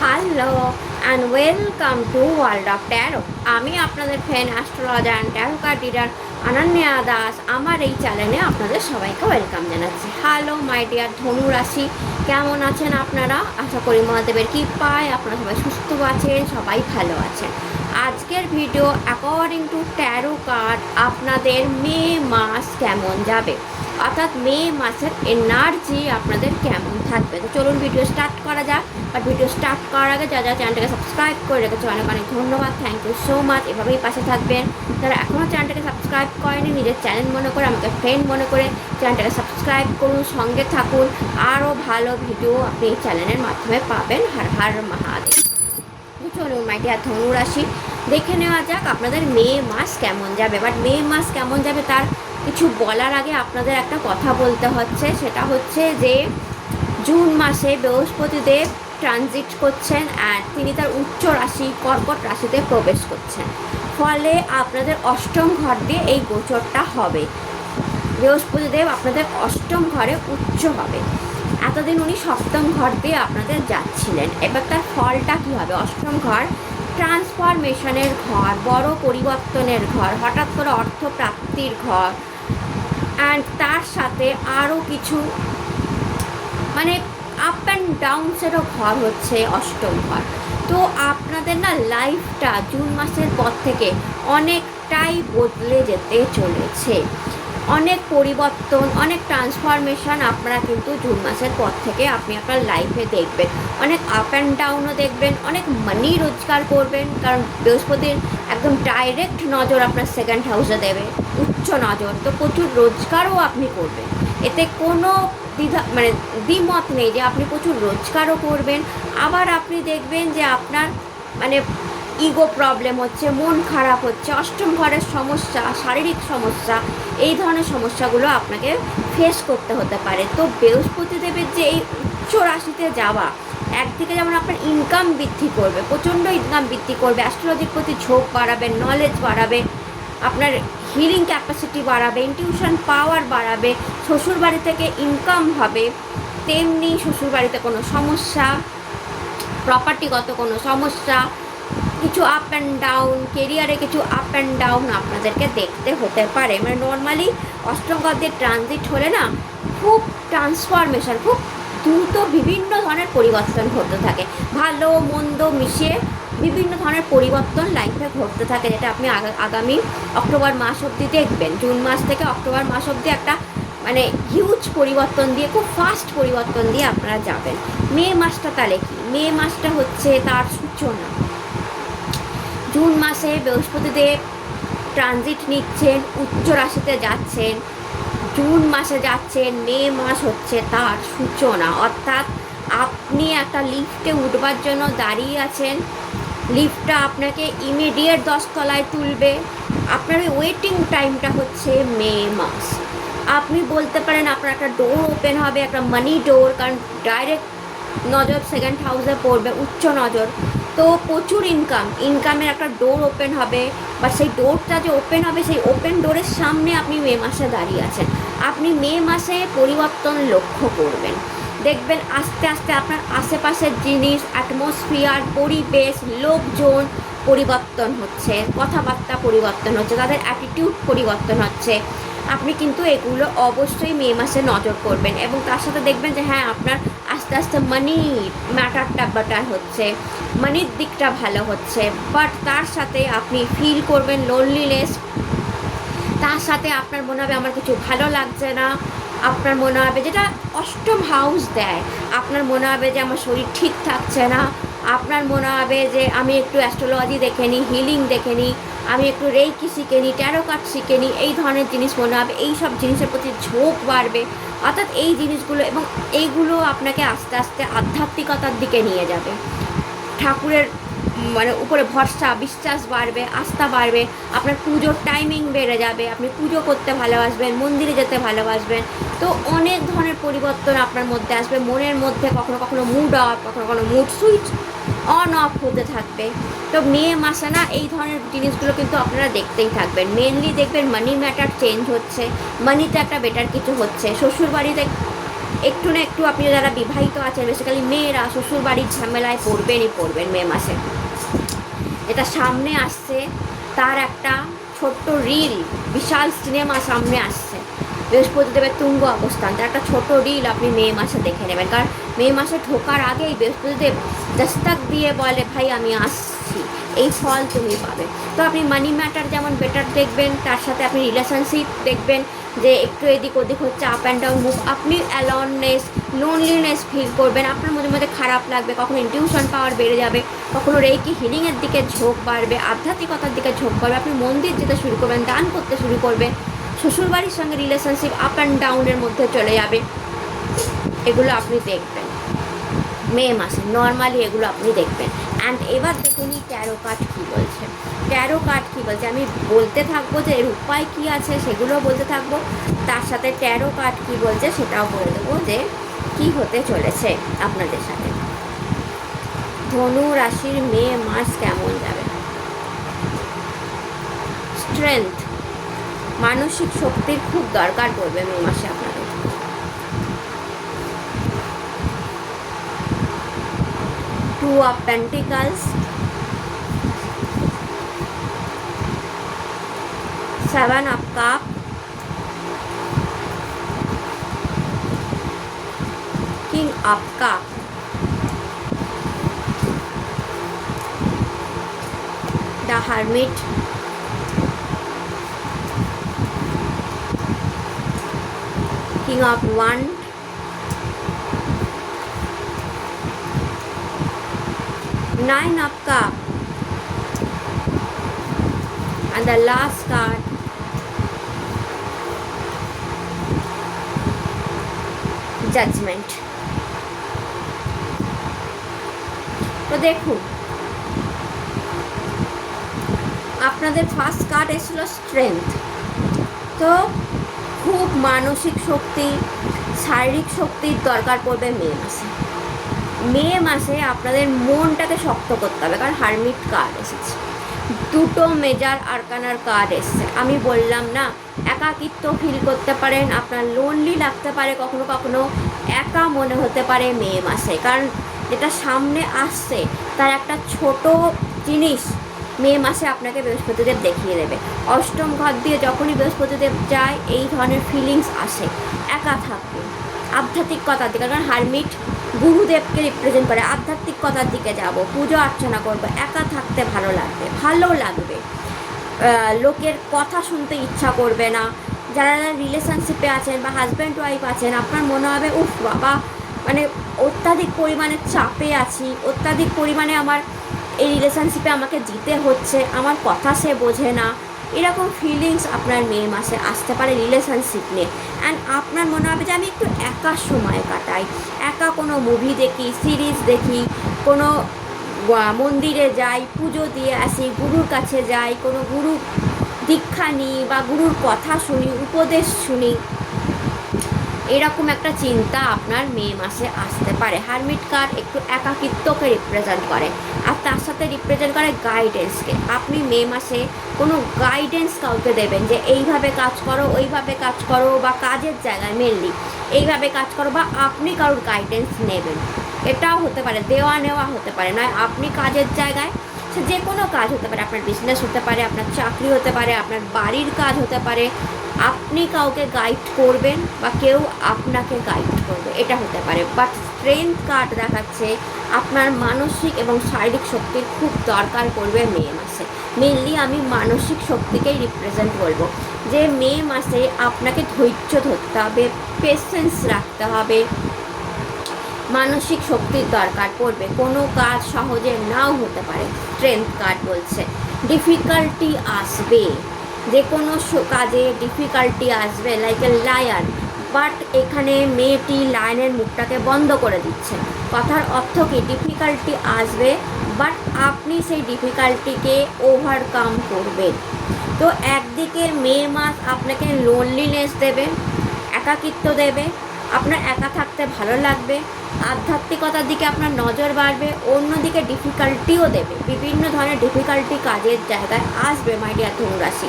Hello and welcome to world of taro. আমি আপনাদের friend astrologer and taro card reader Ananya Das. আমার এই চ্যানেলে আপনাদের সবাইকে ওয়েলকাম জানাচ্ছি। হ্যালো মাই ডিয়ার ধনু রাশি, কেমন আছেন আপনারা? আশা করি মহাদেবের কৃপায় আপনারা সবাই সুস্থ আছেন, সবাই ভালো আছেন। আজকের video according to taro card আপনাদের মে মাস কেমন যাবে, অর্থাৎ মে মাসের এনার্জি আপনাদের কেমন থাকবে। তো চলুন ভিডিও স্টার্ট করা যাক। বাট ভিডিও স্টার্ট করার আগে যারা চ্যানেলটাকে সাবস্ক্রাইব করে রেখেছে অনেক অনেক ধন্যবাদ, থ্যাংক ইউ সো মাচ। এভাবেই পাশে থাকবেন। যারা এখনও চ্যানেলটাকে সাবস্ক্রাইব করেনি, নিজের চ্যানেল মনে করে, আমাকে ফ্রেন্ড মনে করে চ্যানেলটাকে সাবস্ক্রাইব করুন, সঙ্গে থাকুন। আরও ভালো ভিডিও আপনি এই চ্যানেলের মাধ্যমে পাবেন। হর হর মহাদেব। চলুন মাই ডিয়ার ধনু রাশি, দেখে নেওয়া যাক আপনাদের মে মাস কেমন যাবে। বাট মে মাস কেমন যাবে তার কিছু বলার আগে আপনাদের একটা কথা বলতে হচ্ছে, সেটা হচ্ছে যে জুন মাসে বৃহস্পতিদেব ট্রানজিট করছেন অ্যান্ড তিনি তার উচ্চ রাশি কর্কট রাশিতে প্রবেশ করছেন। ফলে আপনাদের অষ্টম ঘর দিয়ে এই গোচরটা হবে। বৃহস্পতিদেব আপনাদের অষ্টম ঘরে উচ্চ হবে। এতদিন উনি সপ্তম ঘর দিয়ে আপনাদের যাচ্ছিলেন, এবার তার ফলটা কী হবে? অষ্টম ঘর ট্রান্সফরমেশনের ঘর, বড় পরিবর্তনের ঘর, হঠাৎ করে অর্থ প্রাপ্তির ঘর, অ্যান্ড তার সাথে আরও কিছু মানে আপ অ্যান্ড ডাউনসেরও ঘর হচ্ছে অষ্টম ঘর। তো আপনাদের না লাইফটা জুন মাসের পর থেকে অনেকটাই বদলে যেতে চলেছে। অনেক পরিবর্তন, অনেক ট্রান্সফরমেশন আপনারা কিন্তু জুন মাসের পর থেকে আপনি আপনার লাইফে দেখবেন। অনেক আপ অ্যান্ড ডাউনও দেখবেন, অনেক মানি রোজগার করবেন, কারণ বৃহস্পতির একদম ডাইরেক্ট নজর আপনার সেকেন্ড হাউসে দেবে, উচ্চ নজর। তো প্রচুর রোজগারও আপনি করবেন, এতে কোনো দ্বিমত নেই যে আপনি প্রচুর রোজগারও করবেন। আবার আপনি দেখবেন যে আপনার ইগো প্রবলেম হচ্ছে, মন খারাপ হচ্ছে, অষ্টম ঘরের সমস্যা, শারীরিক সমস্যা, এই ধরনের সমস্যাগুলো আপনাকে ফেস করতে হতে পারে। তো বৃহস্পতিদেবের যে এই উচ্চ রাশিতে যাওয়া, একদিকে যেমন আপনার ইনকাম বৃদ্ধি করবে, প্রচণ্ড ইনকাম বৃদ্ধি করবে, অ্যাস্ট্রোলজির প্রতি ঝোঁক বাড়াবে, নলেজ বাড়াবে, আপনার হিলিং ক্যাপাসিটি বাড়াবে, ইনটিউশন পাওয়ার বাড়াবে, শ্বশুরবাড়ি থেকে ইনকাম হবে। তেমনি শ্বশুরবাড়িতে কোনো সমস্যা, প্রপার্টিগত কোনো সমস্যা, কিছু আপ অ্যান্ড ডাউন, কেরিয়ারে কিছু আপ অ্যান্ড ডাউন আপনাদেরকে দেখতে হতে পারে। নর্মালি অষ্টম ঘর দিয়ে ট্রানজিট হলে না খুব ট্রান্সফরমেশন, খুব দ্রুত বিভিন্ন ধরনের পরিবর্তন ঘটতে থাকে, ভালো মন্দ মিশিয়ে বিভিন্ন ধরনের পরিবর্তন লাইফে ঘটতে থাকে, যেটা আপনি আগামী অক্টোবর মাস অবধি দেখবেন। জুন মাস থেকে অক্টোবর মাস অবধি একটা হিউজ পরিবর্তন দিয়ে, খুব ফাস্ট পরিবর্তন দিয়ে আপনারা যাবেন। মে মাসটা তাহলে কি? মে মাসটা হচ্ছে তার সূচনা। জুন মাসে বৃহস্পতিদেব ট্রানজিট নিচ্ছেন, উচ্চ রাশিতে যাচ্ছেন, জুন মাসে যাচ্ছেন, মে মাস হচ্ছে তার সূচনা। অর্থাৎ আপনি একটা লিফটে উঠবার জন্য দাঁড়িয়ে আছেন, লিফটটা আপনাকে ইমিডিয়েট 10 তলায় তুলবে, আপনার ওই ওয়েটিং টাইমটা হচ্ছে মে মাস। আপনি বলতে পারেন আপনার একটা ডোর ওপেন হবে, একটা মানি ডোর, কারণ ডাইরেক্ট নজর সেকেন্ড হাউসে পড়বে, উচ্চ নজর। তো প্রচুর ইনকামের একটা ডোর ওপেন হবে, বা সেই ডোরটা যে ওপেন হবে সেই ওপেন ডোরের সামনে আপনি মে মাসে দাঁড়িয়ে আছেন। আপনি মে মাসে পরিবর্তন লক্ষ্য করবেন, দেখবেন আস্তে আস্তে আপনার আশেপাশের জিনিস, অ্যাটমসফিয়ার, পরিবেশ, লোকজন পরিবর্তন হচ্ছে, কথাবার্তা পরিবর্তন হচ্ছে, তাদের অ্যাটিটিউড পরিবর্তন হচ্ছে। আপনি কিন্তু এগুলো অবশ্যই মে মাসে নজর করবেন, এবং তার সাথে দেখবেন যে হ্যাঁ আপনার আস্তে আস্তে মানি ম্যাটারটা বেটার হচ্ছে, মানির দিকটা ভালো হচ্ছে। বাট তার সাথে আপনি ফিল করবেন লোনলিনেস, তার সাথে আপনার মনে হবে আমার কিছু ভালো লাগছে না, আপনার মনে হবে, যেটা অষ্টম হাউস দেয়, আপনার মনে হবে যে আমার শরীর ঠিক থাকছে না, আপনার মনে হবে যে আমি একটু অ্যাস্ট্রোলজি দেখে নিই, হিলিং দেখে নিই, আমি একটু রেইকি শিখে নিই, ট্যারো কার্ড শিখে নিই, এই ধরনের জিনিস মনে হবে, এই সব জিনিসের প্রতি ঝোঁক বাড়বে। অর্থাৎ এই জিনিসগুলো এবং এইগুলো আপনাকে আস্তে আস্তে আধ্যাত্মিকতার দিকে নিয়ে যাবে, ঠাকুরের উপরে ভরসা বিশ্বাস বাড়বে, আস্থা বাড়বে, আপনার পুজোর টাইমিং বেড়ে যাবে, আপনি পুজো করতে ভালোবাসবেন, মন্দিরে যেতে ভালোবাসবেন। তো অনেক ধরনের পরিবর্তন আপনার মধ্যে আসবে, মনের মধ্যে কখনো কখনো মুড অফ, কখনো কখনো মুড সুইচ অন অফ হতে থাকবে। তো মে মাসে না এই ধরনের জিনিসগুলো কিন্তু আপনারা দেখতেই থাকবেন। মেনলি দেখবেন মানি ম্যাটার চেঞ্জ হচ্ছে, মানিতে একটা বেটার কিছু হচ্ছে, শ্বশুরবাড়িতে একটু না একটু আপনি যারা বিবাহিত আছেন, বেসিক্যালি মেয়েরা শ্বশুর বাড়ির ঝামেলায় পড়বেন মে মাসে। এটা সামনে আসছে, তার একটা ছোট্ট রিল, বিশাল সিনেমা সামনে আসছে, বৃহস্পতিদেবের তুঙ্গ অবস্থান, তার একটা ছোট রিল আপনি মে মাসে দেখে নেবেন। কারণ মে মাসে ঢোকার আগেই বৃহস্পতিদেব দস্তক দিয়ে বলে ভাই আমি আসছি, এই ফল তুমি পাবে। তো আপনি মানি ম্যাটার যেমন বেটার দেখবেন, তার সাথে আপনি রিলেশনশিপ দেখবেন যে একটু এদিক ওদিক হচ্ছে, আপ অ্যান্ড ডাউন মুভ, আপনি অ্যালননেস লোনলিনেস ফিল করবেন, আপনার মধ্যে মধ্যে খারাপ লাগবে, কখনো ইনটিউশন পাওয়ার বেড়ে যাবে, কখনো রেকি হিলিংয়ের দিকে ঝোঁক বাড়বে, আধ্যাত্মিকতার দিকে ঝোঁক বাড়বে, আপনি মন্দির যেতে শুরু করবেন, দান করতে শুরু করবেন, শ্বশুরবাড়ির সঙ্গে রিলেশনশিপ আপ অ্যান্ড ডাউনের মধ্যে চলে যাবে। এগুলো আপনি দেখবেন মে মাসে, নর্মালি এগুলো আপনি দেখবেন। অ্যান্ড এবার দেখুন ট্যারো কার্ড কী বলছে। ট্যারো কার্ড কী বলছে আমি বলতে থাকবো, যে এর উপায় কী আছে সেগুলোও বলতে থাকবো, তার সাথে ট্যারো কার্ড কী বলছে সেটাও বলে দেবো যে কী হতে চলেছে আপনাদের সাথে। ধনু রাশির মে মাস কেমন যাবে? স্ট্রেংথ, মানসিক শক্তির খুব দরকার পড়বে মে মাসে আপনাদের। Two of Pentacles, Seven of Cups, King of Cups, the Hermit, King of Wands, Nine of Cups, and the last card, Judgment. তো দেখুন আপনাদের ফার্স্ট কার্ড এসেছিল স্ট্রেংথ। তো খুব মানসিক শক্তি, শারীরিক শক্তির দরকার পড়বে মে মাসে। মে মাসে আপনাদের মনটাকে শক্ত করতে হবে, কারণ হারমিট কার্ড এসেছে, দুটো মেজার আরকানার কার্ড এসছে। আমি বললাম না, একাকিত্ব ফিল করতে পারেন, আপনার লোনলি লাগতে পারে, কখনো কখনো একা মনে হতে পারে মে মাসে, কারণ যেটা সামনে আসছে তার একটা ছোট জিনিস মে মাসে আপনাকে বৃহস্পতিদেব দেখিয়ে দেবে। অষ্টম ঘর দিয়ে যখনই বৃহস্পতিদেব যায় এই ধরনের ফিলিংস আসে, একা থাকবে, আধ্যাত্মিকতার দিকে, কারণ হারমিট গুরুদেবকে রিপ্রেজেন্ট করে, আধ্যাত্মিকতার দিকে যাব, পুজো অর্চনা করবো, একা থাকতে ভালো লাগবে, লোকের কথা শুনতে ইচ্ছা করবে না। যারা রিলেশনশিপে আছেন বা হাজব্যান্ড ওয়াইফ আছেন, আপনার মনে হবে উফ বাবা, মানে অত্যাধিক পরিমাণে চাপে আছি, অত্যাধিক পরিমাণে আমার এই রিলেশনশিপে আমাকে জিতে হচ্ছে, আমার কথা সে বোঝে না, এরকম ফিলিংস আপনার মে মাসে আসতে পারে রিলেশনশিপ নিয়ে। অ্যান্ড আপনার মনে হবে যে আমি একটু একা সময় কাটাই, একা কোনো মুভি দেখি, সিরিজ দেখি, কোনো মন্দিরে যাই, পুজো দিয়ে আসি, গুরুর কাছে যাই, কোনো গুরু দীক্ষা নিই বা গুরুর কথা শুনি, উপদেশ শুনি, এরকম একটা চিন্তা আপনার মে মাসে আসতে পারে। হারমিট কার্ড একটু একাকিত্বকে রিপ্রেজেন্ট করে, আর তার সাথে রিপ্রেজেন্ট করে গাইডেন্সকে। আপনি মে মাসে কোনো গাইডেন্স কাউকে দেবেন যে এইভাবে কাজ করো, ওইভাবে কাজ করো, বা কাজের জায়গায় মেনলি এইভাবে কাজ করো, বা আপনি কারোর গাইডেন্স নেবেন, এটাও হতে পারে, দেওয়া নেওয়া হতে পারে, নয় আপনি কাজের জায়গায়, সে যে কোনো কাজ হতে পারে, আপনার বিজনেস হতে পারে, আপনার চাকরি হতে পারে, আপনার বাড়ির কাজ হতে পারে, আপনি কাউকে গাইড করবেন বা কেউ আপনাকে গাইড করবে, এটা হতে পারে। বাট স্ট্রেংথ কার্ড দেখাচ্ছে আপনার মানসিক এবং শারীরিক শক্তির খুব দরকার পড়বে মে মাসে। মেনলি আমি মানসিক শক্তিকেই রিপ্রেজেন্ট বলবো, যে মে মাসে আপনাকে ধৈর্য ধরতে হবে, পেশেন্স রাখতে হবে, মানসিক শক্তির দরকার পড়বে, কোনো কাজ সহজে নাও হতে পারে। স্ট্রেংথ কার্ড বলছে ডিফিকাল্টি আসবে, যে কোনো কাজে ডিফিকাল্টি আসবে, লাইক এ লায়ন। বাট এখানে মেয়েটি লায়নের মুখটাকে বন্ধ করে দিচ্ছে। কথার অর্থ কি, ডিফিকাল্টি আসবে, বাট আপনি সেই ডিফিকাল্টিকে ওভারকাম করবেন। তো একদিকে মে মাস আপনাকে লোনলিনেস দেবে, একাকিত্ব দেবে, আপনার একা থাকতে ভালো লাগবে, আধ্যাত্মিকতার দিকে আপনার নজর বাড়বে, অন্যদিকে ডিফিকাল্টিও দেবে, বিভিন্ন ধরনের ডিফিকাল্টি কাজের জায়গায় আসবে মাই ডিয়ার ধনুরাশি।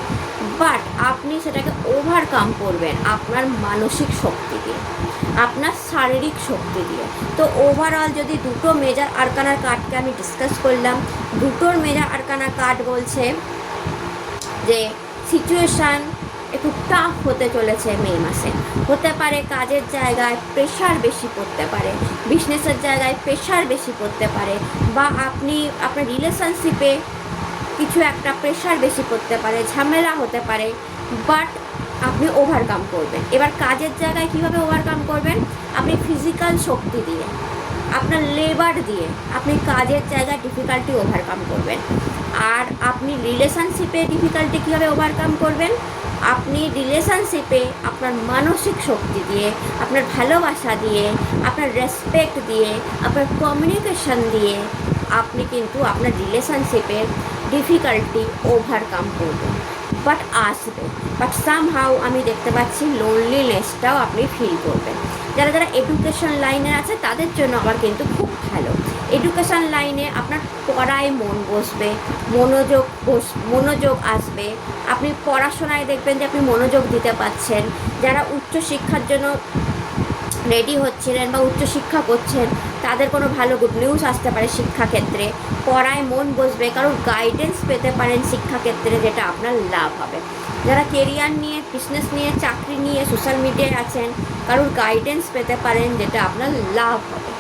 বাট আপনি সেটাকে ওভারকাম করবেন আপনার মানসিক শক্তি দিয়ে, আপনার শারীরিক শক্তি দিয়ে। তো ওভারঅল যদি দুটো মেজর আরকানার কার্ডকে আমি ডিসকাস করলাম, দুটোর মেজর আরকানা কার্ড বলছে যে সিচুয়েশান একটু টাফ হতে চলেছে মে মাসে। হতে পারে কাজের জায়গায় প্রেশার বেশি পড়তে পারে, বিজনেসের জায়গায় প্রেশার বেশি পড়তে পারে, বা আপনি আপনার রিলেশনশিপে কিছু একটা প্রেশার বেশি পড়তে পারে, ঝামেলা হতে পারে, বাট আপনি ওভারকাম করবেন। এবার কাজের জায়গায় কিভাবে ওভারকাম করবেন? আপনি ফিজিক্যাল শক্তি দিয়ে, আপনার লেবার দিয়ে আপনি কাজের জায়গায় ডিফিকাল্টি ওভারকাম করবেন। আর আপনি রিলেশনশিপে ডিফিকাল্টি কীভাবে ওভারকাম করবেন? আপনি রিলেশনশিপে আপনার মানসিক শক্তি দিয়ে, আপনার ভালোবাসা দিয়ে, আপনার রেসপেক্ট দিয়ে, আপনার কমিউনিকেশন দিয়ে আপনি কিন্তু আপনার রিলেশনশিপে ডিফিকাল্টি ওভারকাম করবেন। বাট আসবে, বাট সামহাউ আমি দেখতে পাচ্ছি লোনলিনেসটাও আপনি ফিল করবেন। যারা যারা এডুকেশন লাইনে আছে তাদের জন্য আবার কিন্তু খুব ভালো। এডুকেশন লাইনে আপনার পড়ায় মন বসবে, মনোযোগ আসবে, আপনি পড়াশোনায় দেখবেন যে আপনি মনোযোগ দিতে পারছেন। যারা উচ্চশিক্ষার জন্য রেডি হচ্ছিলেন বা উচ্চশিক্ষা করছেন তাদের কোনো ভালো গুড নিউজ আসতে পারে শিক্ষাক্ষেত্রে। পড়ায় মন বসবে, কারণ গাইডেন্স পেতে পারেন শিক্ষাক্ষেত্রে, যেটা আপনার লাভ হবে। যারা কেরিয়ার নিয়ে, বিজনেস নিয়ে, চাকরি নিয়ে সোশ্যাল মিডিয়ায় আছেন, কারোর গাইডেন্স পেতে পারেন, যেটা আপনার লাভ হবে,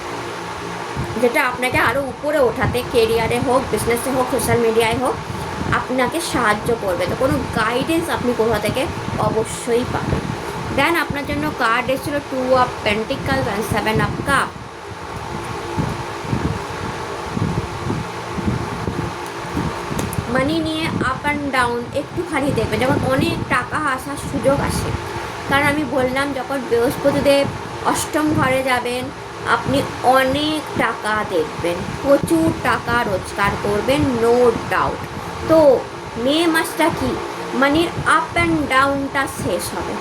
যেটা আপনাকে আরও উপরে ওঠাতে, কেরিয়ারে হোক, বিজনেসে হোক, সোশ্যাল মিডিয়ায় হোক, আপনাকে সাহায্য করবে। তো কোনো গাইডেন্স আপনি কোথা থেকে অবশ্যই পাবেন। দেন আপনার জন্য কার্ড এসেছিল 2 of pentacles and 7 of cup. Money নিয়ে আপ অ্যান্ড ডাউন একটুখানি দেখবেন, যেমন অনেক টাকা আসার সুযোগ আসে। কারণ আমি বললাম যখন বৃহস্পতিদেব অষ্টম ঘরে যাবেন আপনি অনেক টাকা দেখবেন, প্রচুর টাকা রোজগার করবেন, নো ডাউট। তো মে মাসটা কি মানির আপ অ্যান্ড ডাউনটা শেষ হবে।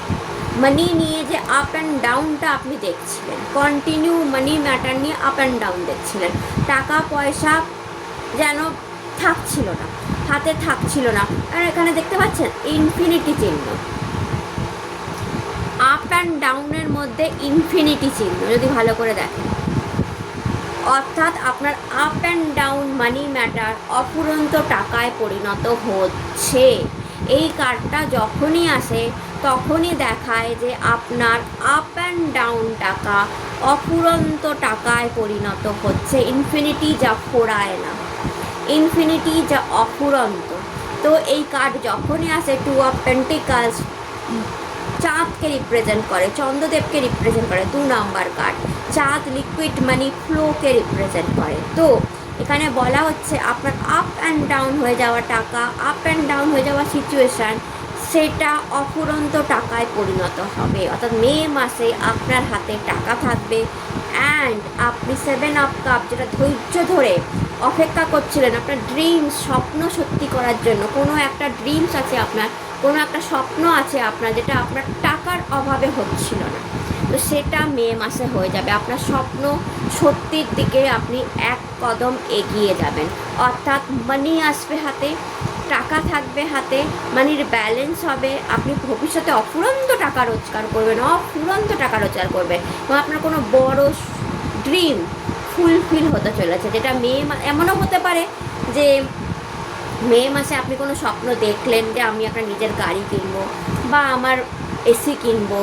মানি নিয়ে যে আপ অ্যান্ড ডাউনটা আপনি দেখছিলেন, কন্টিনিউ মানি ম্যাটার নিয়ে আপ অ্যান্ড ডাউন দেখছিলেন, টাকা পয়সা যেন থাকছিল না, হাতে থাকছিল না। আর এখানে দেখতে পাচ্ছেন ইনফিনিটি চিহ্ন, আপ অ্যান্ড ডাউনের মধ্যে ইনফিনিটি চিহ্ন যদি ভালো করে দেখেন, অর্থাৎ আপনার up and down money matter অফুরন্ত টাকায় পরিণত হচ্ছে। এই কার্ডটা যখনই আসে তখনই দেখায় যে আপনার আপ অ্যান্ড ডাউন টাকা অফুরন্ত টাকায় পরিণত হচ্ছে। ইনফিনিটি যা ফোরায় না, ইনফিনিটি যা অফুরন্ত। তো এই কার্ড যখনই আসে 2 অফ পেন্টিকলস চাঁদকে রিপ্রেজেন্ট করে, চন্দ্রদেবকে রিপ্রেজেন্ট করে, 2 নাম্বার কার্ড। চাঁদ লিকুইড মানি ফ্লোকে রিপ্রেজেন্ট করে। তো এখানে বলা হচ্ছে আপনার আপ অ্যান্ড ডাউন হয়ে যাওয়া টাকা, আপ অ্যান্ড ডাউন হয়ে যাওয়া সিচুয়েশান, সেটা অফুরন্ত টাকায় পরিণত হবে। অর্থাৎ মে মাসে আপনার হাতে টাকা থাকবে অ্যান্ড আপনি 7 অফ কাপ, যেটা ধৈর্য ধরে অপেক্ষা করছিলেন আপনার ড্রিমস, স্বপ্ন সত্যি করার জন্য। কোনো একটা ড্রিমস আছে আপনার, কোনো একটা স্বপ্ন আছে আপনার, যেটা আপনার টাকার অভাবে হচ্ছিল না, তো সেটা মে মাসে হয়ে যাবে। আপনার স্বপ্ন সত্যির দিকে আপনি এক কদম এগিয়ে যাবেন। অর্থাৎ মানি আসবে হাতে, টাকা থাকবে হাতে, মানির ব্যালেন্স হবে, আপনি ভবিষ্যতে অফুরন্ত টাকা রোজগার করবেন, অফুরন্ত টাকা রোজগার করবেন, এবং আপনার কোনো বড় ড্রিম ফুলফিল হতে চলেছে। যেটা এমনও হতে পারে যে মে মাসে আপনি কোনো স্বপ্ন দেখলেন যে আমি একটা নিজের গাড়ি কিনবো, বা আমার এসি কিনবো,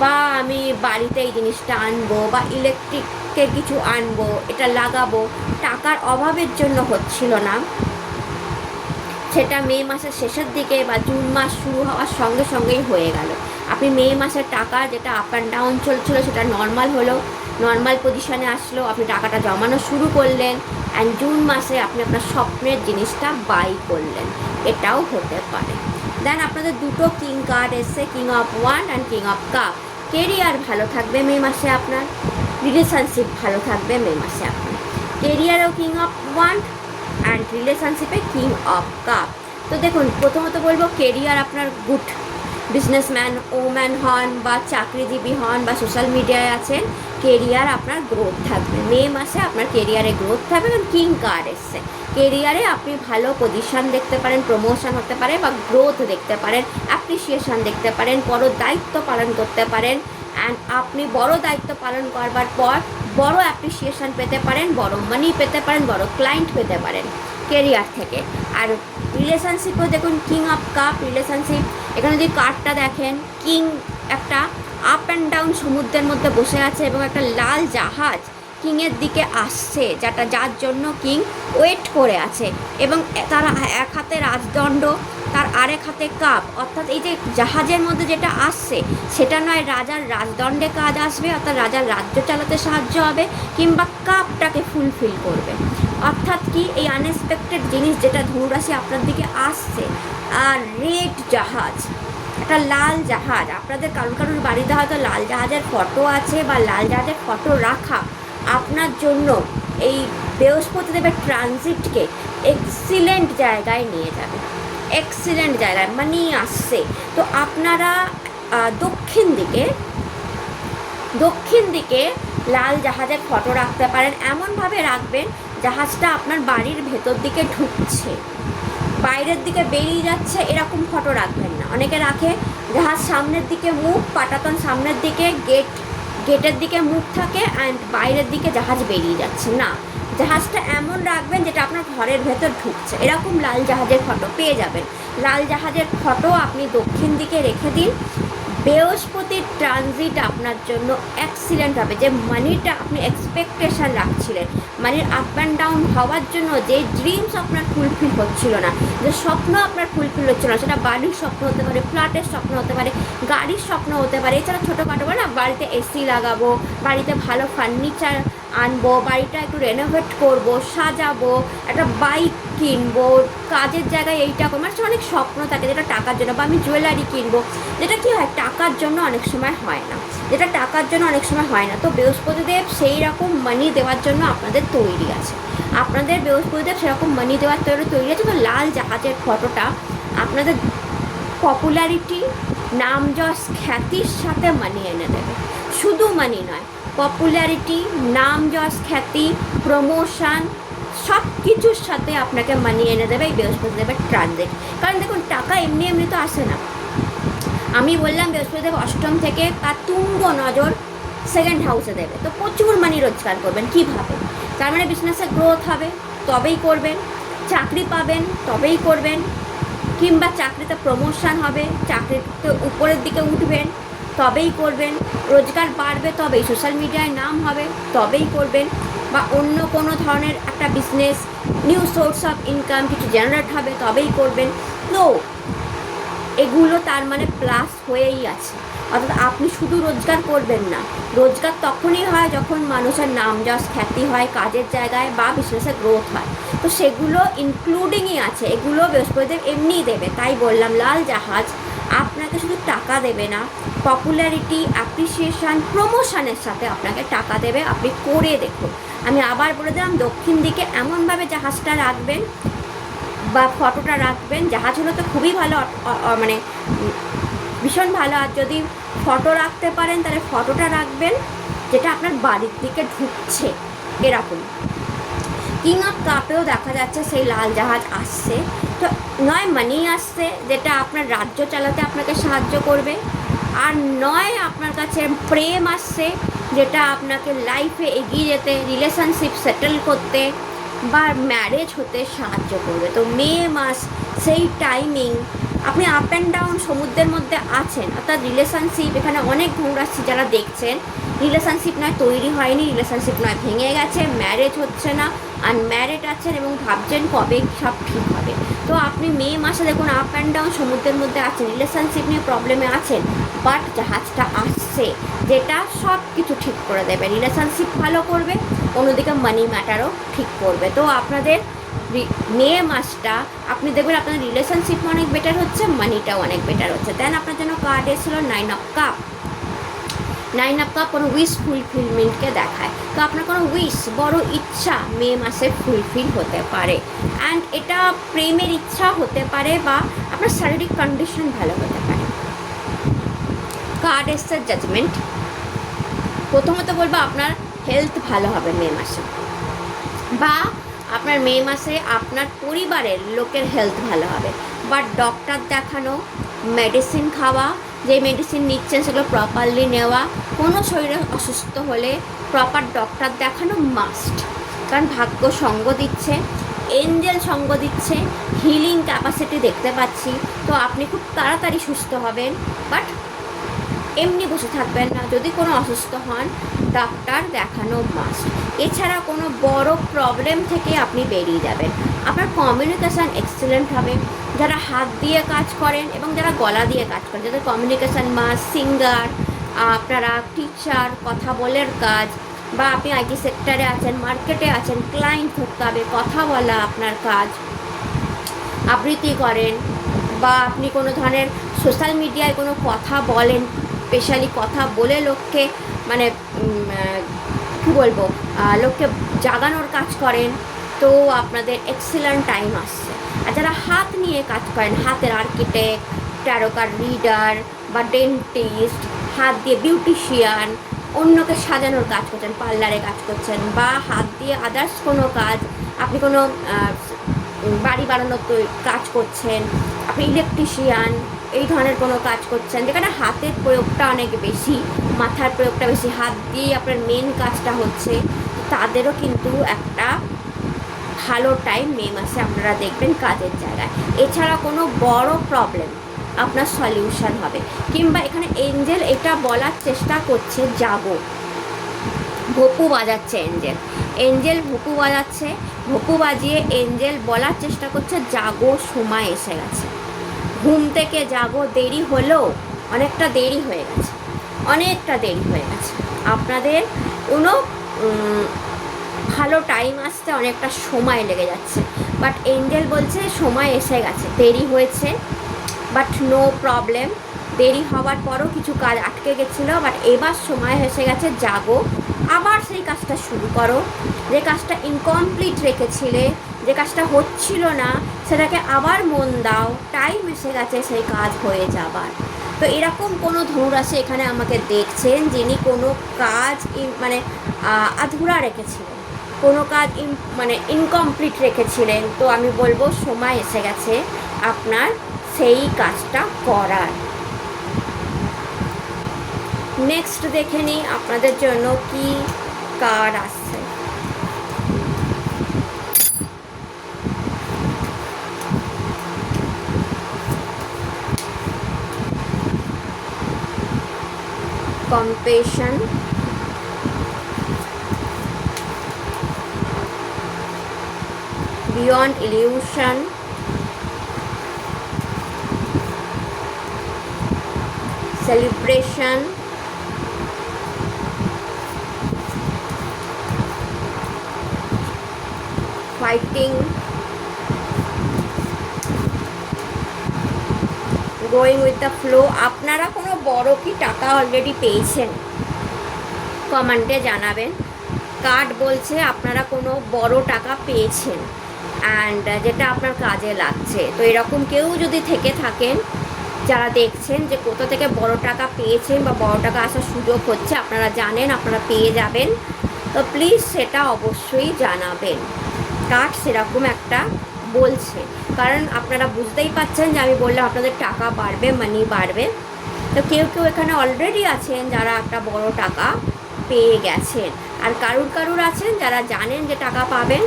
বা আমি বাড়িতে এই জিনিসটা আনবো, বা ইলেকট্রিকের কিছু আনবো, এটা লাগাবো, টাকার অভাবের জন্য হচ্ছিল না, সেটা মে মাসের শেষের দিকে বা জুন মাস শুরু হওয়ার সঙ্গে সঙ্গেই হয়ে গেল। আপনি মে মাসের টাকা যেটা আপ অ্যান্ড ডাউন চলছিল সেটা নর্মাল হলো, নর্মাল পজিশানে আসলো, আপনি টাকাটা জমানো শুরু করলেন, অ্যান্ড জুন মাসে আপনি আপনার স্বপ্নের জিনিসটা বাই করলেন, এটাও হতে পারে। দেন আপনাদের দুটো কিং কার্ড এসছে, king of wand and king of cup. Career ভালো থাকবে মে মাসে আপনার, রিলেশনশিপ ভালো থাকবে মে মাসে আপনার। কেরিয়ারেও কিং অফ ওয়ান্ড অ্যান্ড রিলেশনশিপে কিং অফ কাপ। তো দেখুন, প্রথমত বলবো কেরিয়ার আপনার গুড, বিজনেসম্যান ওম্যান হন বা চাকরিজীবী হন বা সোশ্যাল মিডিয়ায় আছেন, কেরিয়ার আপনার গ্রোথ থাকবে। মে মাসে আপনার কেরিয়ারে গ্রোথ থাকবে, কারণ কিং কার্ড এসছে। কেরিয়ারে আপনি ভালো পজিশন দেখতে পারেন, প্রমোশন হতে পারে বা গ্রোথ দেখতে পারেন, অ্যাপ্রিসিয়েশন দেখতে পারেন, বড় দায়িত্ব পালন করতে পারেন। অ্যান্ড আপনি বড় দায়িত্ব পালন করবার পর বড় অ্যাপ্রিসিয়েশন পেতে পারেন, বড় মানি পেতে পারেন, বড় ক্লায়েন্ট পেতে পারেন কেরিয়ার থেকে। আর রিলেশনশিপও দেখুন কিং অফ কাপ রিলেশনশিপ, এখানে যদি কার্ডটা দেখেন, কিং একটা আপ অ্যান্ড ডাউন সমুদ্রের মধ্যে বসে আছে এবং একটা লাল জাহাজ কিংয়ের দিকে আসছে, যার জন্য কিং ওয়েট করে আছে। এবং তার এক হাতে রাজদণ্ড, তার আরেক হাতে কাপ, অর্থাৎ এই যে জাহাজের মধ্যে যেটা আসছে সেটা নয় রাজার রাজদণ্ডে কাজ আসবে, অর্থাৎ রাজার রাজ্য চালাতে সাহায্য হবে, কিংবা কাপটাকে ফুলফিল করবে। অর্থাৎ কি, এই আনএক্সপেক্টেড জিনিস যেটা ধনুরাশি আপনার দিকে আসছে। আর রেড জাহাজ, একটা লাল জাহাজ, আপনাদের কারোর বাড়িতে হয়তো লাল জাহাজের ফটো আছে বা লাল জাহাজের ফটো রাখা, আপনার জন্য এই বৃহস্পতিদেবের ট্রানজিটকে এক্সিলেন্ট জায়গায় নিয়ে যাবে, এক্সিলেন্ট জায়গায় মানি আসছে। তো আপনারা দক্ষিণ দিকে লাল জাহাজের ফটো রাখতে পারেন। এমনভাবে রাখবেন জাহাজটা আপনার বাড়ির ভেতর দিকে ঢুকছে, বাইরের দিকে বেরিয়ে যাচ্ছে, এরকম ফটো রাখবেন না। অনেকে রাখে জাহাজ সামনের দিকে মুখ, পাটাতন সামনের দিকে, গেটের দিকে মুখ থাকে অ্যান্ড বাইরের দিকে জাহাজ বেরিয়ে যাচ্ছে। না, জাহাজটা এমন রাখবেন যেটা আপনার ঘরের ভেতর ঢুকছে, এরকম লাল জাহাজের ফটো পেয়ে যাবেন। লাল জাহাজের ফটো আপনি দক্ষিণ দিকে রেখে দিন। বৃহস্পতির ট্রানজিট আপনার জন্য এক্সিলেন্ট হবে। যে মানিটা আপনি এক্সপেকটেশন রাখছিলেন, মানির আপ অ্যান্ড ডাউন হওয়ার জন্য যে ড্রিমস আপনার ফুলফিল হচ্ছিল না, যে স্বপ্ন আপনার ফুলফিল হচ্ছিল না, সেটা বাড়ির স্বপ্ন হতে পারে, ফ্ল্যাটের স্বপ্ন হতে পারে, গাড়ির স্বপ্ন হতে পারে, এছাড়া ছোটোখাটো না বাড়িতে এসি লাগাবো, বাড়িতে ভালো ফার্নিচার আনবো, বাড়িটা একটু রেনোভেট করব, সাজাবো, একটা বাইক কিনবো, কাজের জায়গায় এইটা করবো, মানে অনেক স্বপ্ন থাকে যেটা টাকার জন্য, বা আমি জুয়েলারি কিনবো, যেটা কি হয় টাকার জন্য অনেক সময় হয় না, যেটা টাকার জন্য অনেক সময় হয় না। তো বৃহস্পতিদেব সেই রকম মানি দেওয়ার জন্য আপনাদের তৈরি আছে, আপনাদের বৃহস্পতিদেব সেরকম মানি দেওয়ার তৈরি আছে। তো লাল জাহাজের ফটোটা আপনাদের পপুলারিটি, নাম যশ খ্যাতির সাথে মানি এনে দেবে। শুধু মানি নয়, পপুলারিটি, নাম যশ খ্যাতি, প্রমোশন, সব কিছুর সাথে আপনাকে মানি এনে দেবে এই বৃহস্পতিদেবের ট্রানজিট। কারণ দেখুন, টাকা এমনি এমনি তো আসে না। আমি বললাম বৃহস্পতিদেব অষ্টম থেকে তার তুঙ্গ নজর সেকেন্ড হাউসে দেবে, তো প্রচুর মানি রোজগার করবেন। কীভাবে? তার মানে বিজনেসে গ্রোথ হবে তবেই করবেন, চাকরি পাবেন তবেই করবেন, কিংবা চাকরিতে প্রমোশন হবে, চাকরিতে উপরের দিকে উঠবেন তবেই করবেন, রোজগার বাড়বে তবেই, সোশ্যাল মিডিয়ায় নাম হবে তবেই করবেন, বা অন্য কোনো ধরনের একটা business, new source of income কিছু জেনারেট হবে তবেই করবেন। তো এগুলো তার মানে প্লাস হয়েই আছে। অর্থাৎ আপনি শুধু রোজগার করবেন না, রোজগার তখনই হয় যখন মানুষের নাম যশ খ্যাতি হয়, কাজের জায়গায় বা বিজনেসে গ্রোথ হয়। তো সেগুলো ইনক্লুডিংই আছে, এগুলো বৃহস্পতিদেব এমনিই দেবে। তাই বললাম লাল জাহাজ আপনাকে শুধু টাকা দেবে না, পপুলারিটি, অ্যাপ্রিসিয়েশন, প্রমোশনের সাথে আপনাকে টাকা দেবে। আপনি করে দেখুন। আমি আবার বলে দিলাম, দক্ষিণ দিকে এমনভাবে জাহাজটা রাখবেন বা ফটোটা রাখবেন, জাহাজ হলো তো খুবই ভালো, মানে ভীষণ ভালো। আর যদি ফটো রাখতে পারেন তাহলে ফটোটা রাখবেন যেটা আপনার বাড়ির দিকে ঢুকছে, এরকম। কিং অফ কাপেও দেখা যাচ্ছে সেই লাল জাহাজ আসছে। তো নয় মানি আসছে যেটা আপনার রাজ্য চালাতে আপনাকে সাহায্য করবে, আর নয় আপনার কাছে প্রেম আসছে যেটা আপনাকে লাইফে এগিয়ে যেতে, রিলেশনশিপ সেটেল করতে বা ম্যারেজ হতে সাহায্য করবে। তো মে মাস সেই টাইমিং, আপনি আপ অ্যান্ড ডাউন সমুদ্রের মধ্যে আছেন, অর্থাৎ রিলেশনশিপ, এখানে অনেক ধনুরাশি যারা দেখছেন, রিলেশনশিপ নয় তৈরি হয়নি, রিলেশনশিপ নয় ভেঙে গেছে, ম্যারেজ হচ্ছে না, আনম্যারিড আছেন এবং ভাবছেন কবে সব ঠিক হবে। তো আপনি মে মাসে দেখুন আপ অ্যান্ড ডাউন সমুদ্রের মধ্যে আছেন, রিলেশনশিপ নিয়ে প্রবলেমে আছেন, বাট জাহাজটা আসছে যেটা সব কিছু ঠিক করে দেবে, রিলেশনশিপ ভালো করবে, অন্যদিকে মানি ম্যাটারও ঠিক করবে। তো আপনাদের মে মাসটা আপনি দেখবেন আপনার রিলেশনশিপ অনেক বেটার হচ্ছে, মানিটাও অনেক বেটার হচ্ছে। দেন আপনার জন্য কার্ড এসেছিলো nine of cup. Nine of cup কোনো উইশ ফুলফিলমেন্টকে দেখায়। তো আপনার কোনো উইশ, বড় ইচ্ছা মে মাসে ফুলফিল হতে পারে। অ্যান্ড এটা প্রেমের ইচ্ছা হতে পারে বা আপনার শারীরিক কন্ডিশন ভালো হতে পারে। কার্ড এসছে জাজমেন্ট। প্রথমত বলবো আপনার হেলথ ভালো হবে মে মাসে, বা আপনার মে মাসে আপনার পরিবারের লোকের হেলথ ভালো হবে। বাট ডক্টর দেখানো, মেডিসিন খাওয়া, যে মেডিসিন নিচ্ছেন সেগুলো প্রপারলি নেওয়া, কোনো শরীরে অসুস্থ হলে প্রপার ডক্টর দেখানো মাস্ট। কারণ ভাগ্য সঙ্গ দিচ্ছে, এঞ্জেল সঙ্গ দিচ্ছে, হিলিং ক্যাপাসিটি দেখতে পাচ্ছি। তো আপনি খুব তাড়াতাড়ি সুস্থ হবেন, বাট এমনি বসে থাকবেন না। যদি কোনো অসুস্থ হন, ডাক্তার দেখানো মাস্ট। এছাড়া কোনো বড় প্রবলেম থেকে আপনি বেরিয়ে যাবেন। আপনার কমিউনিকেশান এক্সিলেন্ট হবে। যারা হাত দিয়ে কাজ করেন এবং যারা গলা দিয়ে কাজ করেন, যাদের কমিউনিকেশান মাস্ট, সিঙ্গার, আপনারা টিচার, কথা বলার কাজ, বা আপনি আইটি সেক্টরে আছেন, মার্কেটে আছেন, ক্লায়েন্ট ধরতে হবে, কথা বলা আপনার কাজ, আবৃত্তি করেন, বা আপনি কোনো ধরনের সোশ্যাল মিডিয়ায় কোনো কথা বলেন, স্পেশালি কথা বলে লোককে মানে কী বলবো, লোককে জাগানোর কাজ করেন, তো আপনাদের এক্সিলেন্ট টাইম আসছে। আর যারা হাত নিয়ে কাজ করেন, হাতের আর্কিটেক্ট, ট্যারো কার্ড রিডার, বা ডেন্টিস্ট, হাত দিয়ে বিউটিশিয়ান, অন্যকে সাজানোর কাজ করছেন, পার্লারে কাজ করছেন, বা হাত দিয়ে আদার্স কোনো কাজ, আপনি কোনো বাড়ি বানানোর কাজ করছেন, আপনি ইলেকট্রিশিয়ান, এই ধরনের কোনো কাজ করছেন যেখানে হাতের প্রয়োগটা অনেক বেশি, মাথার প্রয়োগটা বেশি, হাত দিয়েই আপনার মেন কাজটা হচ্ছে, তাদেরও কিন্তু একটা ভালো টাইম মে মাসে আপনারা দেখবেন কাজের জায়গায়। এছাড়া কোনো বড় প্রবলেম আপনার সলিউশন হবে। কিংবা এখানে এঞ্জেল এটা বলার চেষ্টা করছে, জাগো। ভোপু বাজাচ্ছে এঞ্জেল, এঞ্জেল ভোপু বাজাচ্ছে, ভোপু বাজিয়ে এঞ্জেল বলার চেষ্টা করছে, জাগো, সময় এসে গেছে, ঘুম থেকে জাগো। দেরি হলেও অনেকটা দেরি হয়ে গেছে, অনেকটা দেরি হয়ে গেছে। আপনাদের কোনো ভালো টাইম আসতে অনেকটা সময় লেগে যাচ্ছে, বাট এঞ্জেল বলছে সময় এসে গেছে। দেরি হয়েছে, বাট নো প্রবলেম। দেরি হওয়ার পরও কিছু কাজ আটকে গেছিলো, বাট এবার সময় এসে গেছে, জাগো, আবার সেই কাজটা শুরু করো। যে কাজটা ইনকমপ্লিট রেখেছিলে, যে কাজটা হচ্ছিল না, সেটাকে আবার মন দাও। টাইম এসে গেছে সেই কাজ হয়ে যাবার। তো এরকম কোনো ধনুরাশি এখানে আমাকে দেখছেন যিনি কোনো কাজ মানে আধুরা রেখেছিলেন, কোনো কাজ মানে ইনকমপ্লিট রেখেছিলেন। তো আমি বলবো সময় এসে গেছে আপনার সেই কাজটা করার। নেক্সট দেখে নিই আপনাদের জন্য কি কার্ড আসছে। কম্পেশন, beyond illusion, celebration, fighting, going with the flow। আপনারা কোনো বড় কি টাকা অলরেডি পেয়েছেন? কমেন্টে জানাবেন। কার্ড বলছে আপনারা কোনো বড় টাকা পেয়েছেন অ্যান্ড যেটা আপনার কাজে লাগছে। তো এরকম কেউ যদি থেকে থাকেন যারা দেখছেন যে কোথা থেকে বড় টাকা পেয়েছেন বা বড় টাকা আসার সুযোগ হচ্ছে, আপনারা জানেন আপনারা পেয়ে যাবেন, তো প্লিজ সেটা অবশ্যই জানাবেন। কার্ড সেরকম একটা বলছে, কারণ আপনারা বুঝতেই পাচ্ছেন যে আমি বললাম আপনাদের টাকা বাড়বে, মানি বাড়বে। তো কেউ কেউ এখানে অলরেডি আছেন যারা একটা বড় টাকা পেয়ে গেছেন, আর কারুর আছেন যারা জানেন যে টাকা পাবেন,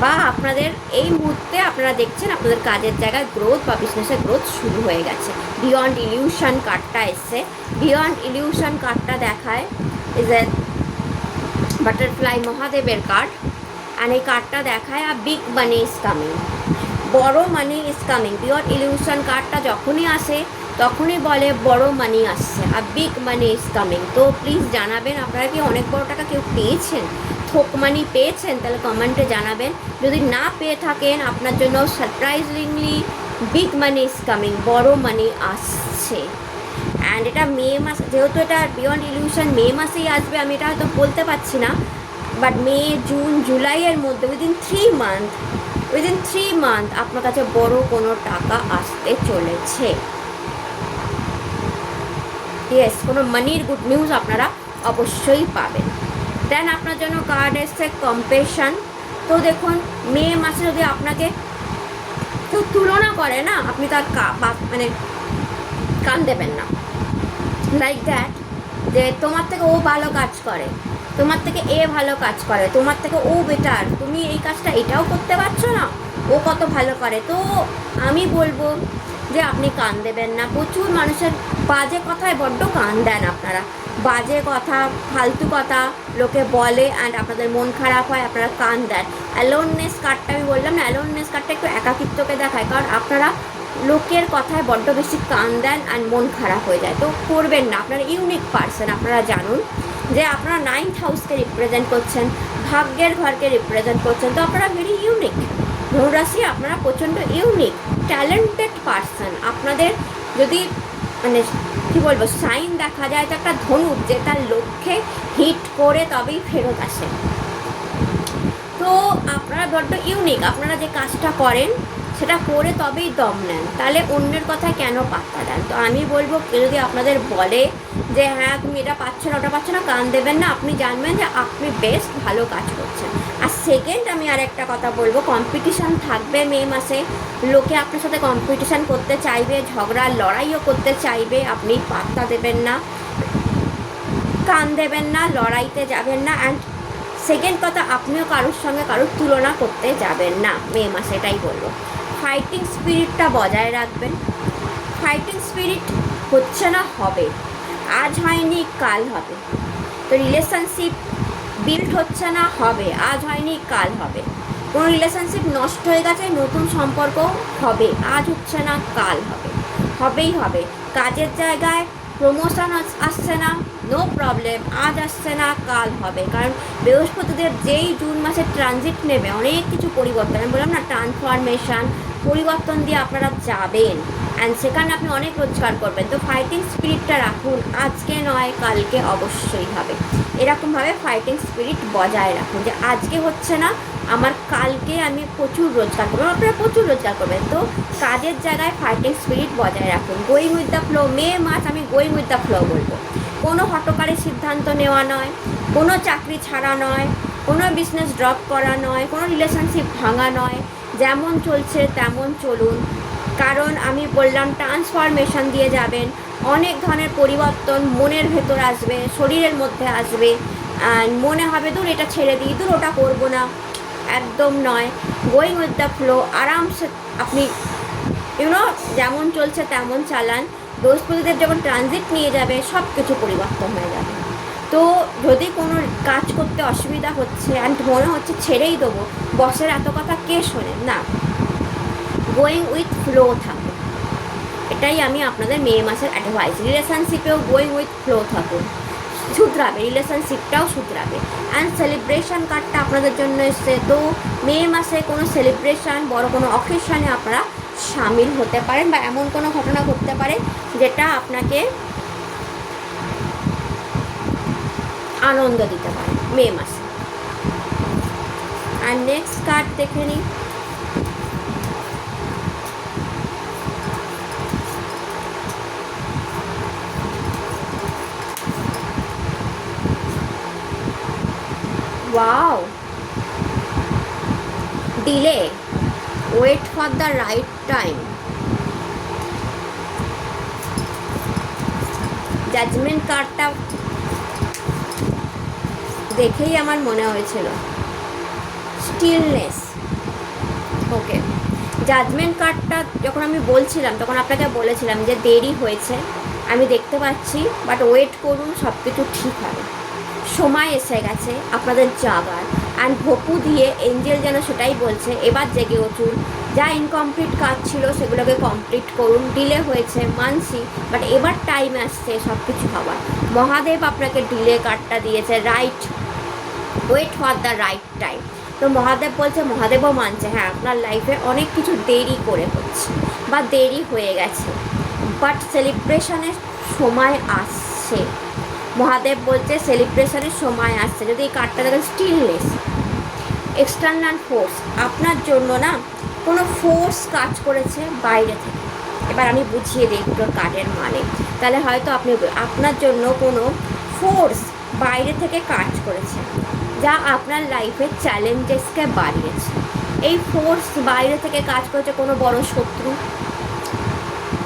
বা আপনাদের এই মুহূর্তে আপনারা দেখছেন আপনাদের কাজের জায়গায় গ্রোথ বা বিজনেসের গ্রোথ শুরু হয়ে গেছে। বিয়ন্ড ইলিউশন কার্ডটা এসছে। বিয়ন্ড ইলিউশন কার্ডটা দেখায় ইজ এ বাটারফ্লাই, মহাদেবের কার্ড। অ্যান্ড এই কার্ডটা দেখায় a big money is coming, বড় money is coming. Beyond illusion কার্ডটা যখনই আসে তখনই বলে বড় মানি আসছে, আর বিগ মানি ইজ কামিং। তো প্লিজ জানাবেন আপনারা কি অনেক বড় টাকা কেউ পেয়েছেন, থোক মানি পেয়েছেন, তাহলে কমেন্টে জানাবেন। যদি না পেয়ে থাকেন আপনার জন্য surprisingly big money is coming, বড় মানি আসছে। অ্যান্ড এটা মে মাস, যেহেতু এটা বিয়ন্ড ইলিউশন মে মাসেই আসবে, আমি এটা হয়তো বলতে পারছি না, বাট মে, জুন, জুলাইয়ের মধ্যে উইদিন 3 মান্থ আপনার কাছে বড় কোনো টাকা আসতে চলেছে। ইয়েস, কোনো মানির গুড নিউজ আপনারা অবশ্যই পাবেন। দেন আপনার জন্য কার্ড এসছে কম্পেশন। তো দেখুন, মে মাসে যদি আপনাকে কেউ তুলনা করে না, আপনি তার মানে কান দেবেন না। লাইক দ্যাট, যে তোমার থেকে ও ভালো কাজ করে, তোমার থেকে এ ভালো কাজ করে, তোমার থেকে ও বেটার, তুমি এই কাজটা এটাও করতে পারছো না, ও কত ভালো করে। তো আমি বলবো যে আপনি কান দেবেন না। প্রচুর মানুষের বাজে কথায় বড্ড কান দেন আপনারা, বাজে কথা, ফালতু কথা লোকে বলে অ্যান্ড আপনাদের মন খারাপ হয়, আপনারা কান দেন। অ্যালোননেস কার্ডটা আমি বললাম না, অ্যালোননেস কার্ডটা একটু একাকিত্বকে দেখায়, কারণ আপনারা লোকের কথায় বড্ড বেশি কান দেন অ্যান্ড মন খারাপ হয়ে যায়। তো করবেন না, আপনারা ইউনিক পারসন। আপনারা জানুন যে আপনারা 9th হাউসকে রিপ্রেজেন্ট করছেন, ভাগ্যের ঘরকে রিপ্রেজেন্ট করছেন। তো আপনারা ভেরি ইউনিক ধনুরাশি, আপনারা প্রচণ্ড ইউনিক ট্যালেন্টেড পারসন। আপনাদের যদি মানে কী বলবো সাইন দেখা যায়, তো একটা ধনুক যে তার লক্ষ্যে হিট করে তবেই ফেরত আসে। তো আপনারা বড্ড ইউনিক, আপনারা যে কাজটা করেন সেটা করে তবেই দম নেন, তাহলে অন্যের কথায় কেন পাত্তা দেন। তো আমি বলবো কেউ যদি আপনাদের বলে যে হ্যাঁ তুমি এটা পাচ্ছ না ওটা পাচ্ছ না, কান দেবেন না। আপনি জানবেন যে আপনি বেস্ট ভালো কাজ করছেন। আর সেকেন্ড আমি আর একটা কথা বলবো, কম্পিটিশান থাকবে মে মাসে, লোকে আপনার সাথে কম্পিটিশান করতে চাইবে, ঝগড়া লড়াইও করতে চাইবে, আপনি পাত্তা দেবেন না, কান দেবেন না, লড়াইতে যাবেন না। অ্যান্ড সেকেন্ড কথা, আপনিও কারোর সঙ্গে কারোর তুলনা করতে যাবেন না মে মাসে, এটাই বলবো। ফাইটিং স্পিরিটটা বজায় রাখবেন। ফাইটিং স্পিরিট হচ্ছে না, হবে, আজ হয়নি কাল হবে। তো রিলেশনশিপ বিল্ড হচ্ছে না, হবে, আজ হয়নি কাল হবে। কোনো রিলেশনশিপ নষ্ট হয়ে গেছে, নতুন সম্পর্ক হবে, আজ হচ্ছে না কাল হবে, হবেই হবে। কাজের জায়গায় প্রমোশন আসছে না, নো প্রবলেম, আজ আসছে না কাল হবে। কারণ বৃহস্পতিদেব যেই জুন মাসে ট্রানজিট নেবে, অনেক কিছু পরিবর্তন, আমি বললাম না ট্রান্সফরমেশান, পরিবর্তন দিয়ে আপনারা যাবেন অ্যান্ড সেখানে আপনি অনেক রোজগার করবেন। তো ফাইটিং স্পিরিটটা রাখুন, আজকে নয় কালকে অবশ্যই হবে। এরকমভাবে ফাইটিং স্পিরিট বজায় রাখুন, যে আজকে হচ্ছে না আমার কালকে আমি প্রচুর রোজগার করবো, আপনারা প্রচুর রোজগার করবেন। তো কাজের জায়গায় ফাইটিং স্পিরিট বজায় রাখুন। গোয়িং উইথ দ্য ফ্লো, মে মাস আমি গোয়িং উইথ দ্য ফ্লো বলবো। কোনো হঠকারী সিদ্ধান্ত নেওয়া নয়, কোনো চাকরি ছাড়া নয়, কোনো বিজনেস ড্রপ করা নয়, কোনো রিলেশনশিপ ভাঙা নয়, যেমন চলছে তেমন চলুন। কারণ আমি বললাম ট্রান্সফরমেশন দিয়ে যাবেন, অনেক ধরনের পরিবর্তন মনের ভেতর আসবে, শরীরের মধ্যে আসবে, মনে হবে দূর এটা ছেড়ে দিই, দূর ওটা করবো না, একদম নয়। গোয়িং উইথ দ্য ফ্লো, আরামসে আপনি যেমন চলছে তেমন চালান। বৃহস্পতিদেব যখন ট্রানজিট নিয়ে যাবে, সব কিছু পরিবর্তন হয়ে যাবে। তো যদি কোনো কাজ করতে অসুবিধা হচ্ছে অ্যান্ড মনে হচ্ছে ছেড়েই দেবো, বসের এত কথা কে শোনেন না, গোয়িং উইথ ফ্লো থাকুন, এটাই আমি আপনাদের মে মাসের অ্যাডভাইস। রিলেশনশিপেও গোয়িং উইথ ফ্লো থাকুন, শুধরাবে, রিলেশনশিপটাও শুধরাবে। অ্যান্ড সেলিব্রেশন কার্ডটা আপনাদের জন্য এসছে। তো মে মাসে কোনো সেলিব্রেশন, বড় কোনো অকেশনে আপনারা সামিল হতে পারেন, বা এমন কোনো ঘটনা ঘটতে পারে যেটা আপনাকে আনন্দ দিতে পারে মে মাসে। আর নেক্সট কার্ড দেখে নিই। Wow, delay, wait for the right time. Judgement কার্ডটা দেখেই আমার মনে হয়েছিল স্টিলনেস। ওকে, জাজমেন্ট কার্ডটা যখন আমি বলছিলাম তখন আপনাকে বলেছিলাম যে দেরি হয়েছে, আমি দেখতে পাচ্ছি, বাট ওয়েট করুন, সব কিছু ঠিক হবে, সময় এসে গেছে আপনাদের জাগার। অ্যান্ড ভপু দিয়ে এঞ্জেল যেন সেটাই বলছে, এবার জেগে উঠুন, যা ইনকমপ্লিট কাজ ছিল সেগুলোকে কমপ্লিট করুন। ডিলে হয়েছে মানছি, বাট এবার টাইম আসছে সব কিছু হওয়ার। মহাদেব আপনাকে ডিলে কার্ডটা দিয়েছে, right, wait for the right time. তো মহাদেব বলছে, মহাদেবও মানছে, হ্যাঁ আপনার লাইফে অনেক কিছু দেরি করে হচ্ছে বা দেরি হয়ে গেছে, বাট সেলিব্রেশনের সময় আসছে। মহাদেব বলছে সেলিব্রেশনের সময় আসছে। যদি এই কার্ডটা দেখেন, স্টিলনেস, এক্সটার্নাল ফোর্স, আপনার জন্য না কোনো ফোর্স কাজ করেছে বাইরে থেকে, এবার আমি বুঝিয়ে দিই দুটো কার্ডের মানে, তাহলে হয়তো আপনি আপনার জন্য কোনো ফোর্স বাইরে থেকে কাজ করেছে যা আপনার লাইফের চ্যালেঞ্জেসকে বাড়িয়েছে। এই ফোর্স বাইরে থেকে কাজ করেছে, কোনো বড় শত্রু,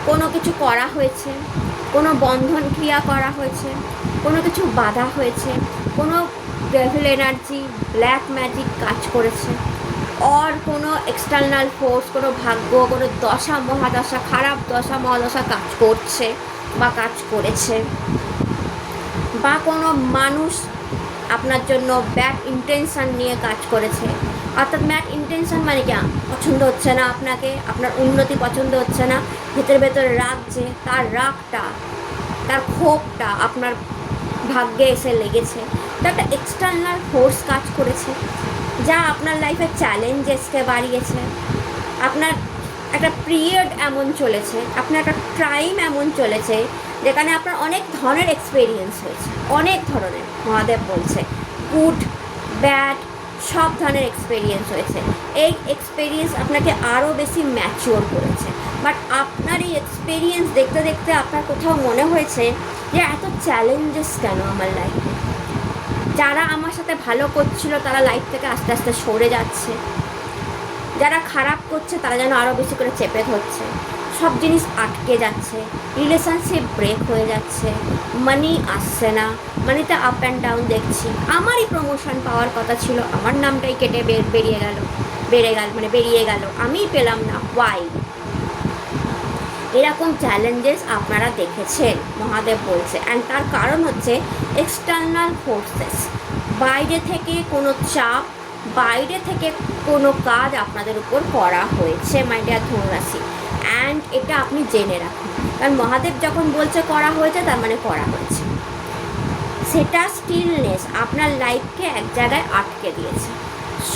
কোনো কিছু করা হয়েছে, কোনো বন্ধন ক্রিয়া করা হয়েছে, কোনো কিছু বাধা হয়েছে, কোনো ডেভিল এনার্জি, ব্ল্যাক ম্যাজিক কাজ করেছে, আর কোনো এক্সটার্নাল ফোর্স, কোনো ভাগ্য, কোনো দশা মহাদশা, খারাপ দশা মহাদশা কাজ করছে বা কাজ করেছে, বা কোনো মানুষ আপনার জন্য ব্যাড ইন্টেনশান নিয়ে কাজ করেছে। অর্থাৎ ব্যাড ইন্টেনশান মানে কি, পছন্দ হচ্ছে না আপনাকে, আপনার উন্নতি পছন্দ হচ্ছে না, ভেতরে ভেতরে রাগ, যে তার রাগটা, তার ক্ষোভটা আপনার ভাগ্যে এসে লেগেছে। তো একটা এক্সটার্নাল ফোর্স কাজ করেছে যা আপনার লাইফের চ্যালেঞ্জেসকে বাড়িয়েছে। আপনার একটা পিরিয়ড এমন চলেছে, আপনার একটা টাইম এমন চলেছে যেখানে আপনার অনেক ধরনের এক্সপিরিয়েন্স হয়েছে, অনেক ধরনের, মহাদেব বলছে গুড ব্যাড সব ধরনের এক্সপিরিয়েন্স হয়েছে। এই এক্সপিরিয়েন্স আপনাকে আরও বেশি ম্যাচিওর করেছে। বাট আপনার এই এক্সপিরিয়েন্স দেখতে দেখতে আপনার কোথাও মনে হয়েছে যে এত চ্যালেঞ্জেস কেন আমার লাইফে, যারা আমার সাথে ভালো করছিল তারা লাইফ থেকে আস্তে আস্তে সরে যাচ্ছে, যারা খারাপ করছে তারা যেন আরও বেশি করে চেপে ধরছে, সব জিনিস আটকে যাচ্ছে, রিলেশনশিপ ব্রেক হয়ে যাচ্ছে, মানি আসছে না, মানিতে আপ অ্যান্ড ডাউন দেখছি, আমারই প্রমোশন পাওয়ার কথা ছিল, আমার নামটাই কেটে বেরিয়ে গেল, আমিই পেলাম না, ওয়াই? এরকম চ্যালেঞ্জেস আপনারা দেখেছেন, মহাদেব বলছে। অ্যান্ড তার কারণ হচ্ছে এক্সটার্নাল ফোর্সেস, বাইরে থেকে কোনো চাপ, বাইরে থেকে কোনো কাজ আপনাদের উপর করা হয়েছে, মাই ডিয়ার ধনুরাশি। অ্যান্ড এটা আপনি জেনে রাখুন, কারণ মহাদেব যখন বলছে করা হয়েছে তার মানে করা হয়েছে। সেটা স্টিলনেস আপনার লাইফকে এক জায়গায় আটকে দিয়েছে,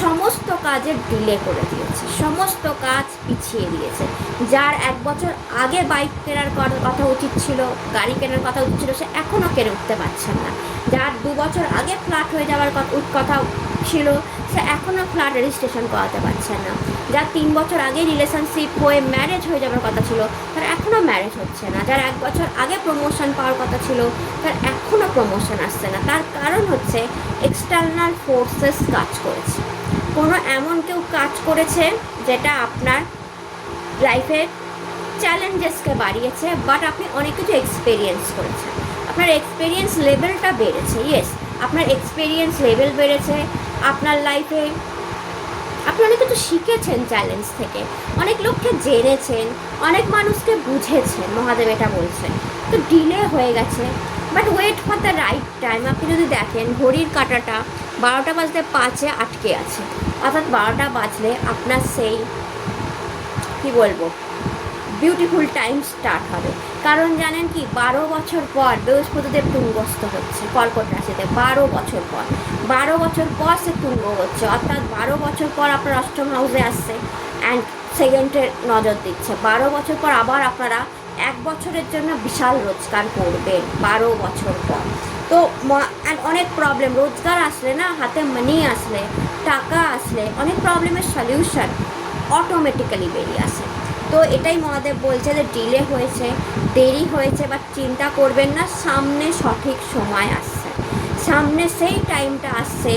সমস্ত কাজের ডিলে করে দিয়েছে, সমস্ত কাজ পিছিয়ে দিয়েছে। যার 1 বছর আগে বাইক কেনার কথা উচিত ছিল, গাড়ি কেনার কথা উচিত ছিল, সে এখনও কেনে উঠতে পারছেন না। যার 2 বছর আগে ফ্ল্যাট হয়ে যাওয়ার কথা ছিল, সে এখনও ফ্ল্যাট রেজিস্ট্রেশন করাতে পারছেন না। যার 3 বছর আগে রিলেশনশিপ হয়ে ম্যারেজ হয়ে যাওয়ার কথা ছিল, তার এখনও ম্যারেজ হচ্ছে না। যার 1 বছর আগে প্রমোশন পাওয়ার কথা ছিল, তার এখনও প্রমোশন আসছে না। তার কারণ হচ্ছে এক্সটার্নাল ফোর্সেস কাজ করেছে, কোনো এমন কেউ কাজ করেছে যেটা আপনার লাইফের চ্যালেঞ্জেসকে বাড়িয়েছে। বাট আপনি অনেক কিছু এক্সপিরিয়েন্স করেছেন, আপনার এক্সপিরিয়েন্স লেভেলটা বেড়েছে। ইয়েস, আপনার এক্সপিরিয়েন্স লেভেল বেড়েছে, আপনার লাইফে আপনি অনেক কিছু শিখেছেন চ্যালেঞ্জ থেকে, অনেক লোককে জেনেছেন, অনেক মানুষকে বুঝেছেন, মহাদেব এটা বলছেন। তো ডিলে হয়ে গেছে, but wait for the right time. আপনি যদি দেখেন ঘড়ির কাঁটাটা 12টা বাজতে 5-এ আটকে আছে, অর্থাৎ 12টা বাজলে আপনার সেই কী বলবো বিউটিফুল টাইম স্টার্ট হবে। কারণ জানেন কি, 12 বছর পর বৃহস্পতিদেব তুঙ্গস্থ হচ্ছে কর্কট রাশিতে, 12 বছর পর, 12 বছর পর সে তুঙ্গ হচ্ছে, অর্থাৎ 12 বছর পর আপনার অষ্টম হাউসে আসছে অ্যান্ড সেকেন্ডের নজর দিচ্ছে। 12 বছর পর আবার আপনারা 1 বছরের জন্য বিশাল রোজগার করবেন 12 বছর পর। তো অনেক প্রবলেম, রোজগার আসলে না, হাতে মানি আসলে, টাকা আসলে, অনেক প্রবলেমের সলিউশন অটোমেটিক্যালি বেরিয়ে আসে। তো এটাই মহাদেব বলছে যে ডিলে হয়েছে, দেরি হয়েছে, বা চিন্তা করবেন না, সামনে সঠিক সময় আসছে, সামনে সেই টাইমটা আসছে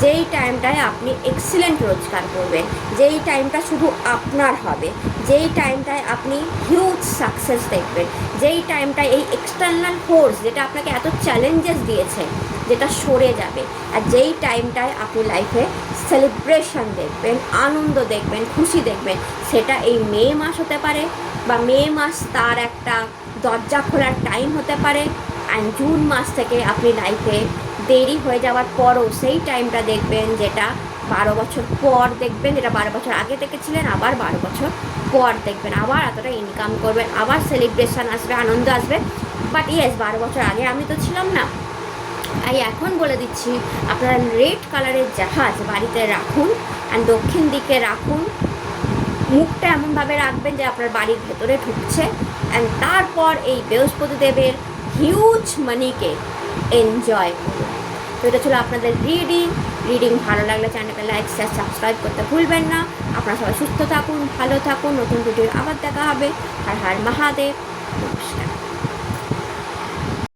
যেই টাইমটায় আপনি এক্সিলেন্ট রোজগার করবেন, যেই টাইমটা শুধু আপনার হবে, যেই টাইমটায় আপনি হিউজ সাকসেস দেখবেন, যেই টাইমটায় এই এক্সটার্নাল ফোর্স যেটা আপনাকে এত চ্যালেঞ্জেস দিয়েছে যেটা সরে যাবে, আর যেই টাইমটায় আপনি লাইফে সেলিব্রেশন দেখবেন, আনন্দ দেখবেন, খুশি দেখবেন, সেটা এই মে মাস হতে পারে, বা মে মাস তার একটা দরজা খোলার টাইম হতে পারে। অ্যান্ড জুন মাস থেকে আপনি লাইফে দেরি হয়ে যাওয়ার পরও সেই টাইমটা দেখবেন যেটা 12 বছর পর দেখবেন, যেটা 12 বছর আগে দেখেছিলেন, আবার 12 বছর পর দেখবেন, আবার এতটা ইনকাম করবেন, আবার সেলিব্রেশন আসবে, আনন্দ আসবে। বাট ইয়েস, 12 বছর আগে আমি তো ছিলাম না। তাই এখন বলে দিচ্ছি, আপনারা রেড কালারের জাহাজ বাড়িতে রাখুন অ্যান্ড দক্ষিণ দিকে রাখুন, মুখটা এমনভাবে রাখবেন যে আপনার বাড়ির ভেতরে ঢুকছে, অ্যান্ড তারপর এই বৃহস্পতিদেবের হিউজ মানিকে এনজয় করুন। তো এটা ছিল আপনাদের রিডিং। রিডিং ভালো লাগলে চ্যানেলকে লাইক শেয়ার সাবস্ক্রাইব করতে ভুলবেন না। আপনারা সবাই সুস্থ থাকুন, ভালো থাকুন, নতুন ভিডিও আবার দেখা হবে। হর হর মহাদেব, নমস্কার।